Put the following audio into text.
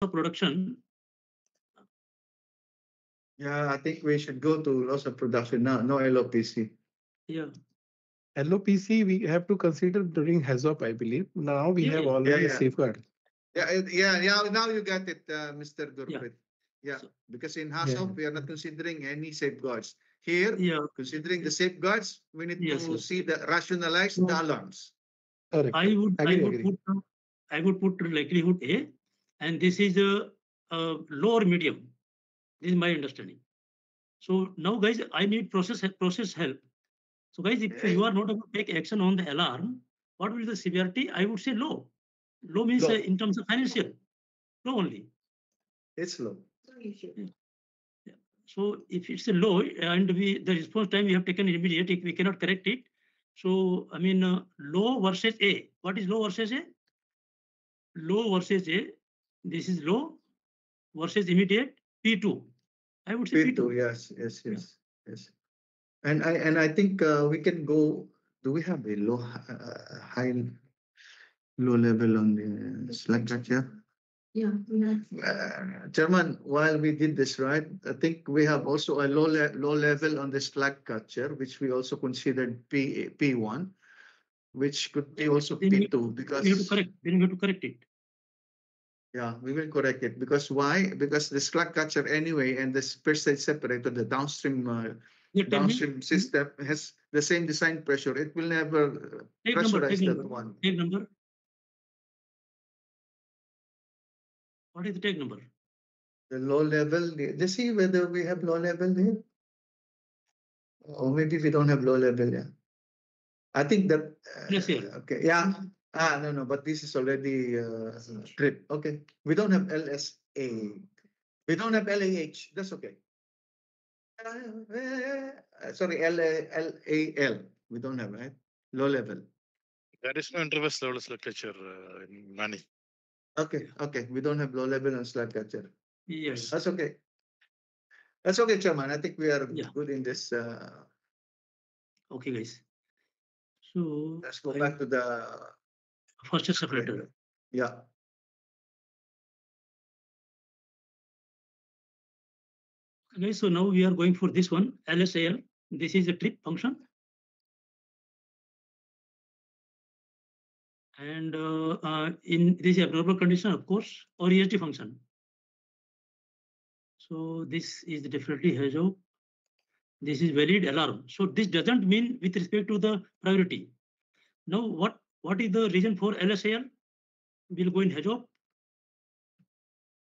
of production. Yeah, I think we should go to loss of production now. No LOPC. Yeah, LOPC, we have to consider during HAZOP, I believe. Now we yeah, have yeah. Yeah, already yeah. safeguard. Yeah. Now you get it, Mr. Yeah. Gurpreet. Yeah, So, because in Yeah. HASOP, we are not considering any safeguards. Here, yeah, considering the safeguards, we need yes, to yes. see the rationalize the No, alarms. correct, I correct. would, I Agree, would agree. put, I would put likelihood A, and this is a lower medium. This is my understanding. So now, guys, I need process help. So, guys, if you Eh, are not able to take action on the alarm, what will be the severity? I would say low. Low means Low. in terms of financial, low only. it's low. Yeah. Yeah. So if it's a low and the response time we have taken immediate, if we cannot correct it. So I mean low versus A. What is low versus A? Low versus A. This is low versus immediate P2. I would say P2, P2. yes, yes, Yeah. yes, yes. And I think we can go. Do we have a high, low level on the Slack chat here? Yeah, we have. Chairman, while we did this, right, I think we have also a low level on the Slack catcher, which we also considered P1, which could be also Then P2 we have to because correct. Then we have to correct it. yeah, we will correct it because why? Because the Slack catcher anyway and this first stage separator, the Yeah, tell me. downstream system has the same design pressure. It will never Take number. Take pressurize that number. one. Take number. What is the take number? The low level, let's see whether we have low level here. Or maybe we don't have low level, yeah. I think that, Let's say. okay, yeah. No, but this is already trip. Okay. We don't have LSA. We don't have LAH. That's okay. Sorry, LAL. We don't have, right? Low level. There is no interface level structure in money. Okay. We don't have low level on Slack catcher. Yes. That's okay. That's okay, Chairman. I think we are Yeah. good in this. Okay, guys. So Let's go back to the first separator. Yeah. Okay, so now we are going for this one, LSAL. This is a trip function. And in this abnormal condition, of course, or ESD function. So this is definitely HAZOP. This is valid alarm. So this doesn't mean with respect to the priority. Now, what is the reason for LSAL? We'll go in HAZOP.